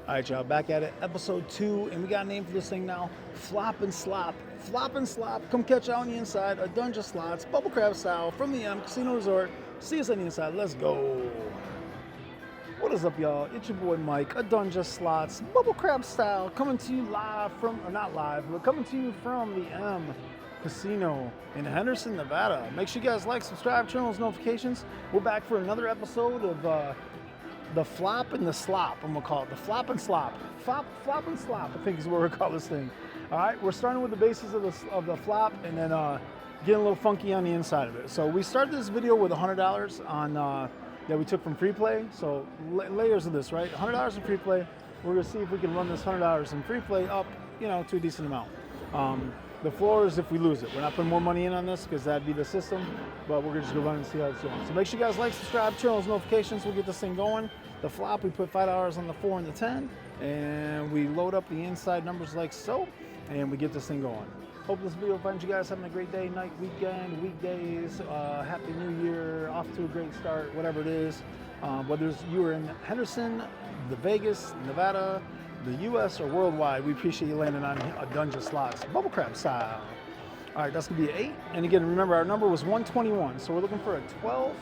All right, y'all, back at it, episode 2, and we got a name for this thing now, Flop and Slop. Flop and Slop, come catch out on the inside, Adunja Slots, Bubble Crap style, from the M Casino Resort. See us on the inside, let's go. What is up, y'all? It's your boy Mike, Adunja Slots, Bubble Crap style, coming to you live from, or not live, but coming to you from the M Casino in Henderson, Nevada. Make sure you guys like, subscribe, turn on those notifications. We're back for another episode of the Flop and the Slop, I'm gonna call it. The Flop and Slop. Flop and Slop, I think is what we're calling this thing. All right, we're starting with the basis of the flop and then getting a little funky on the inside of it. So we started this video with $100 on that we took from free play. So layers of this, right? $100 in free play. We're gonna see if we can run this $100 in free play up, you know, to a decent amount. The floor is if we lose it. We're not putting more money in on this because that'd be the system, but we're just gonna run and see how it's doing. So make sure you guys like, subscribe, turn on those notifications. We'll get this thing going. The flop, we put $5 on the 4 and the 10, and we load up the inside numbers like so, and we get this thing going. Hope this video finds you guys having a great day, night, weekend, weekdays, happy new year, off to a great start, whatever it is. Whether you are in Henderson, the Vegas, Nevada, the US, or worldwide, we appreciate you landing on Adunja Slots Bubble Crap style. All right, that's gonna be an 8. And again, remember our number was 121, so we're looking for a 12,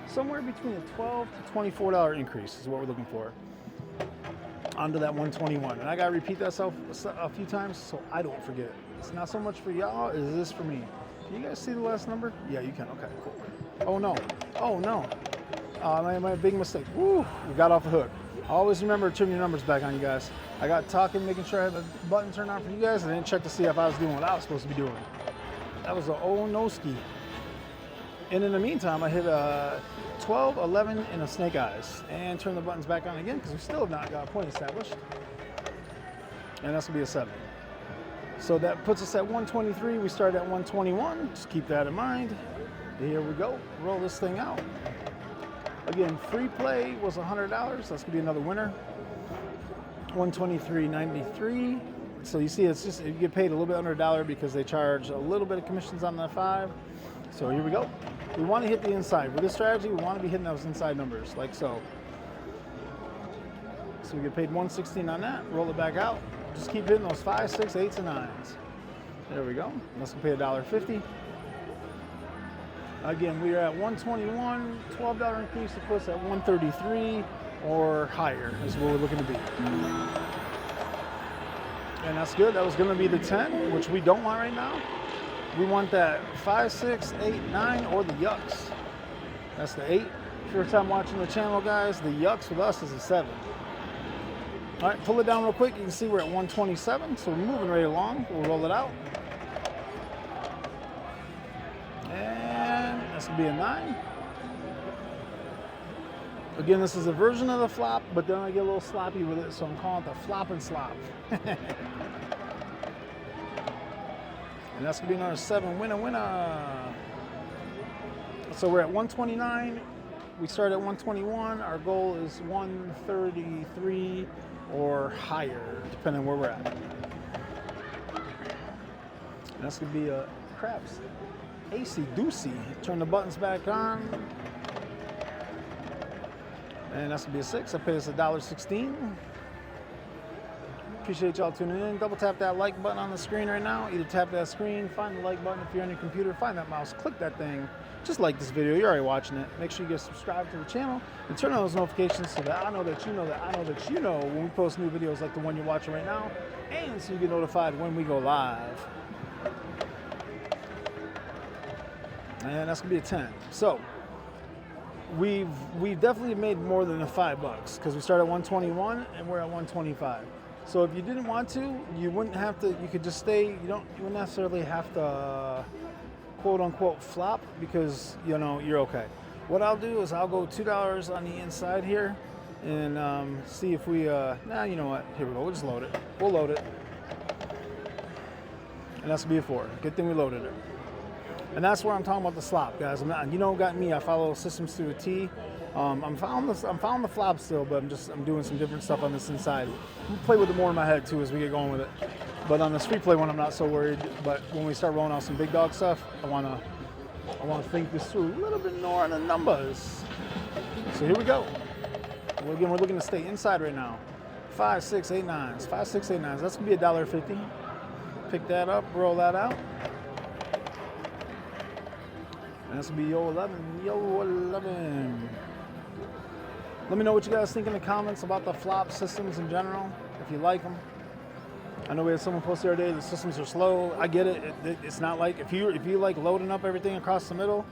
somewhere between a $12 to $24 increase is what we're looking for onto that 121. And I gotta repeat that a few times so I don't forget it. It's not so much for y'all, is this for me. Can you guys see the last number? Yeah, you can. Okay, cool. Oh no. Oh no. My big mistake. Woo, we got off the hook. Always remember to turn your numbers back on, you guys. I got talking, making sure I had the button turned on for you guys. I didn't check to see if I was doing what I was supposed to be doing. That was a oh no ski. And in the meantime, I hit a 12, 11, and a snake eyes. And turn the buttons back on again because we still have not got a point established. And that's gonna be a 7. So that puts us at 123. We started at 121. Just keep that in mind. Here we go. Roll this thing out. Again, free play was $100. That's gonna be another winner. 123.93. So you see, it's just you get paid a little bit under $1 because they charge a little bit of commissions on the 5. So here we go. We want to hit the inside. With this strategy, we want to be hitting those inside numbers, like so. So we get paid $116 on that. Roll it back out. Just keep hitting those 5, 6, 8s, and 9s. There we go. Let's pay $1.50. Again, we are at 121, $12 increase to put us at 133 or higher is what we're looking to be. And that's good. That was going to be the 10, which we don't want right now. We want that 5, 6, 8, 9, or the yucks. That's the 8. First time watching the channel, guys, the yucks with us is a 7. All right, pull it down real quick. You can see we're at 127, so we're moving right along. We'll roll it out. And that's gonna be a 9. Again, this is a version of the flop, but then I get a little sloppy with it, so I'm calling it the Flop and Slop. And that's gonna be another 7. Winner. So we're at 129. We start at 121. Our goal is 133 or higher, depending on where we're at. And that's gonna be a craps. AC Doocy. Turn the buttons back on. And that's gonna be a 6. I pay us $1.16. Appreciate y'all tuning in. Double tap that like button on the screen right now. Either tap that screen, find the like button if you're on your computer, find that mouse, click that thing. Just like this video, you're already watching it. Make sure you get subscribed to the channel and turn on those notifications so that I know that you know that I know that you know when we post new videos like the one you're watching right now, and so you get notified when we go live. And that's gonna be a 10. So we've definitely made more than the $5 because we started at 121 and we're at 125. So if you didn't want to, you wouldn't have to. You could just stay. You wouldn't necessarily have to quote unquote flop because you know you're okay. What I'll do is I'll go $2 on the inside here and see if we. Nah, you know what? Here we go. We'll just load it. We'll load it, and that's gonna be a 4. Good thing we loaded it. And that's where I'm talking about the slop, guys. You know, got me. I follow systems to a T. I'm following the flop still, but I'm doing some different stuff on this inside. I'll play with it more in my head too as we get going with it. But on this free play one, I'm not so worried. But when we start rolling out some big dog stuff, I wanna think this through a little bit more on the numbers. So here we go. Well, again, we're looking to stay inside right now. 5, 6, 8, 9s. 5, 6, 8, 9s. That's gonna be $1.50. Pick that up, roll that out. And that's gonna be yo 11. Yo 11. Let me know what you guys think in the comments about the flop systems in general, if you like them. I know we had someone post the other day, the systems are slow. I get it. It's not like, if you like loading up everything across the middle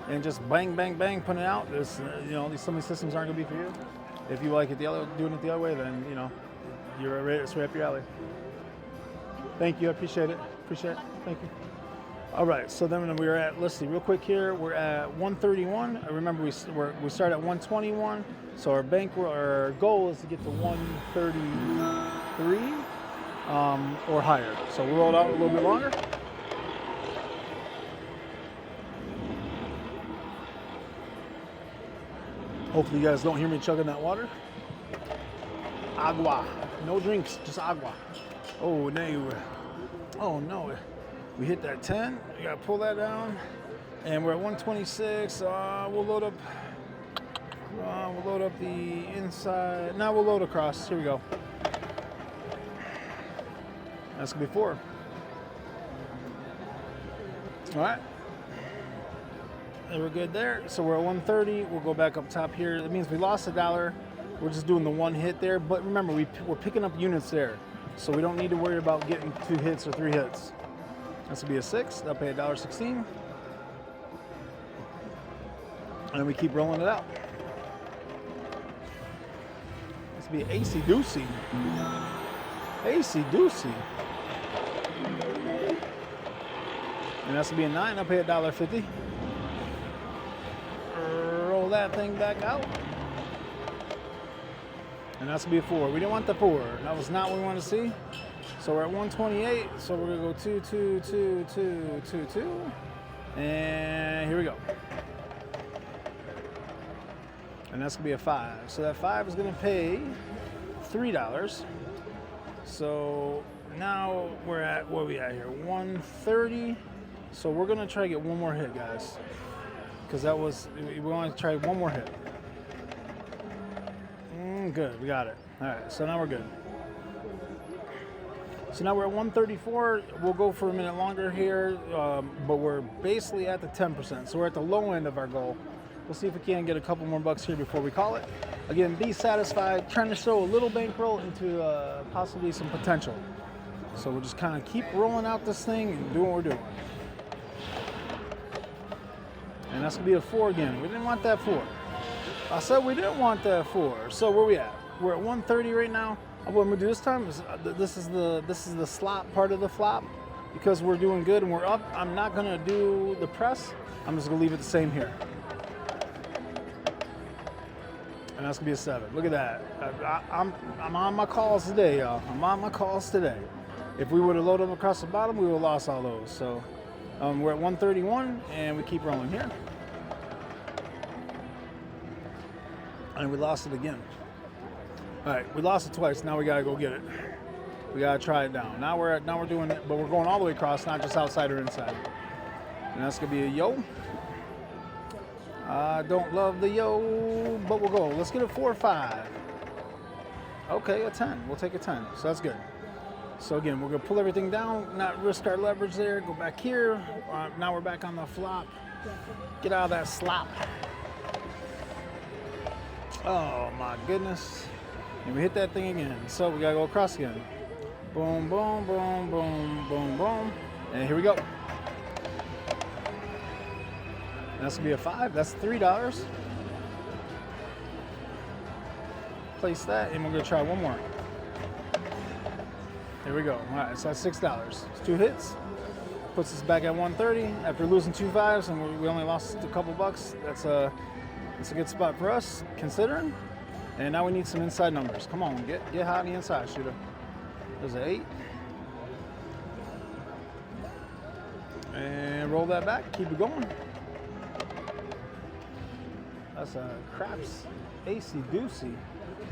and just bang, bang, bang, putting it out, some of these systems aren't gonna be for you. If you like it doing it the other way, then, you're ready, it's right up your alley. Thank you, I appreciate it. Thank you. All right, so then we were at, let's see, real quick here, we're at 131. Remember, we start at 121, so our goal is to get to 133 or higher. So we rolled out a little bit longer. Hopefully you guys don't hear me chugging that water. Agua, no drinks, just agua. Oh no. We hit that 10, we gotta pull that down, and we're at 126. We'll load up the inside. Now we'll load across. Here we go. That's gonna be 4. All right. And we're good there. So we're at 130. We'll go back up top here. That means we lost $1. We're just doing the one hit there. But remember, we're picking up units there, so we don't need to worry about getting 2 hits or 3 hits. This will be a 6. They'll pay $1.16. And we keep rolling it out. This will be AC Doocy. AC Doocy. And that's going to be a 9. I'll pay $1.50. Roll that thing back out. And that's going to be a 4. We didn't want the 4. That was not what we wanted to see. So we're at 128, so we're gonna go 2, 2, 2, 2, 2, 2, and here we go. And that's gonna be a 5. So that 5 is gonna pay $3. So now we're at, what are we at here? 130. So we're gonna try to get one more hit, guys, because we want to try one more hit. Good, we got it. All right, so now we're good. So now we're at 134. We'll go for a minute longer here, but we're basically at the 10%. So we're at the low end of our goal. We'll see if we can get a couple more bucks here before we call it. Again, be satisfied, trying to show a little bankroll into possibly some potential. So we'll just kind of keep rolling out this thing and doing what we're doing. And that's going to be a 4 again. We didn't want that 4. I said we didn't want that 4. So where we at? We're at 130 right now. What I'm gonna do this time is this is the slop part of the flop, because we're doing good and we're up. I'm not gonna do the press. I'm just gonna leave it the same here. And that's gonna be a 7. Look at that. I'm on my calls today, y'all. I'm on my calls today. If we would have loaded them across the bottom, we would have lost all those. So we're at 131 and we keep rolling here. And we lost it again. All right, we lost it twice. Now we gotta go get it. We gotta try it down. Now we're doing it, but we're going all the way across, not just outside or inside. And that's gonna be a yo. I don't love the yo, but we'll go. Let's get a 4 or 5. Okay, a 10. We'll take a 10. So that's good. So again, we're gonna pull everything down, not risk our leverage there. Go back here. Now we're back on the flop. Get out of that slop. Oh my goodness. And we hit that thing again. So we gotta go across again. Boom, boom, boom, boom, boom, boom. And here we go. And that's gonna be a 5. That's $3. Place that, and we're gonna try one more. Here we go. All right, so that's $6. It's 2 hits. Puts us back at 130 after losing 2 5s, and we only lost a couple bucks. That's a good spot for us, considering. And now we need some inside numbers. Come on, get high on the inside, shooter. There's an 8. And roll that back, keep it going. That's a craps, AC Doocy.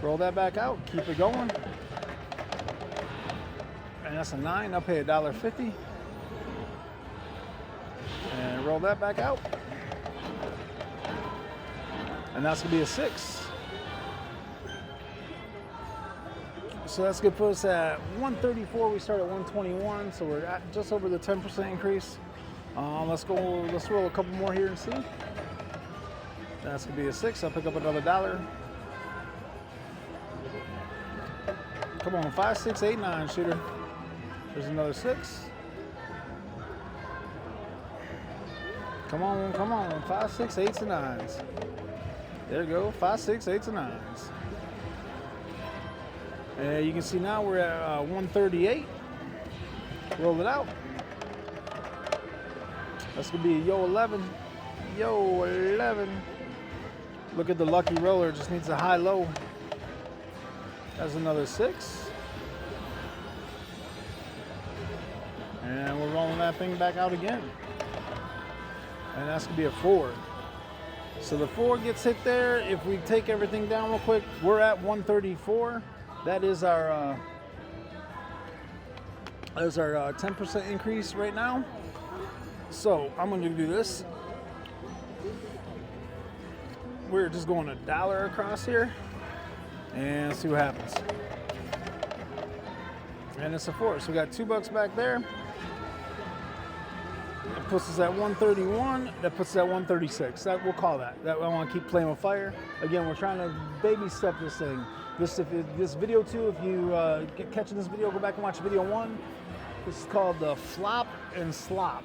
Roll that back out, keep it going. And that's a 9, I'll pay $1.50. And roll that back out. And that's gonna be a 6. So that's going to put us at 134. We start at 121, so we're at just over the 10% increase. Let's roll a couple more here and see. That's going to be a 6. I'll pick up another $1. Come on, 5, 6, 8, 9, shooter. There's another 6. Come on, 5, 6, 8s, and 9s. There you go, 5, 6, 8s, and 9s. And you can see now we're at 138. Roll it out. That's gonna be a yo 11. Yo 11. Look at the lucky roller, just needs a high low. That's another 6. And we're rolling that thing back out again. And that's gonna be a 4. So the 4 gets hit there. If we take everything down real quick, we're at 134. That is our 10% increase right now. So I'm going to do this. We're just going $1 across here and see what happens. And it's a 4. So we got $2 back there. That puts us at 131. That puts us at 136. That we'll call that. I want to keep playing with fire. Again, we're trying to baby step this thing. This video too, if you get catching this video, go back and watch video 1. This is called the Flop and Slop.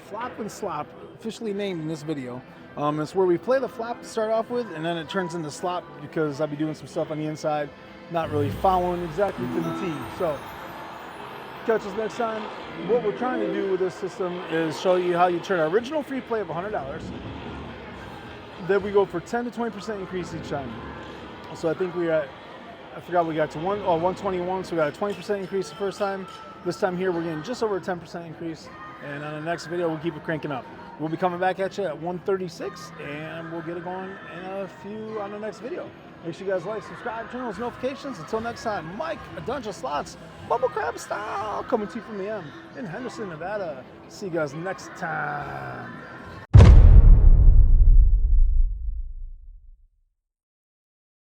Flop and Slop, officially named in this video. It's where we play the flop to start off with, and then it turns into slop because I'll be doing some stuff on the inside, not really following exactly to the T. So, catch us next time. What we're trying to do with this system is show you how you turn our original free play of $100. Then we go for 10 to 20% increase each time. So I think I forgot we got to 121, so we got a 20% increase the first time. This time here, we're getting just over a 10% increase. And on the next video, we'll keep it cranking up. We'll be coming back at you at 136, and we'll get it going in a few on the next video. Make sure you guys like, subscribe, turn on those notifications. Until next time, Mike, Adunja Slots Bubble Crap style, coming to you from the M in Henderson, Nevada. See you guys next time.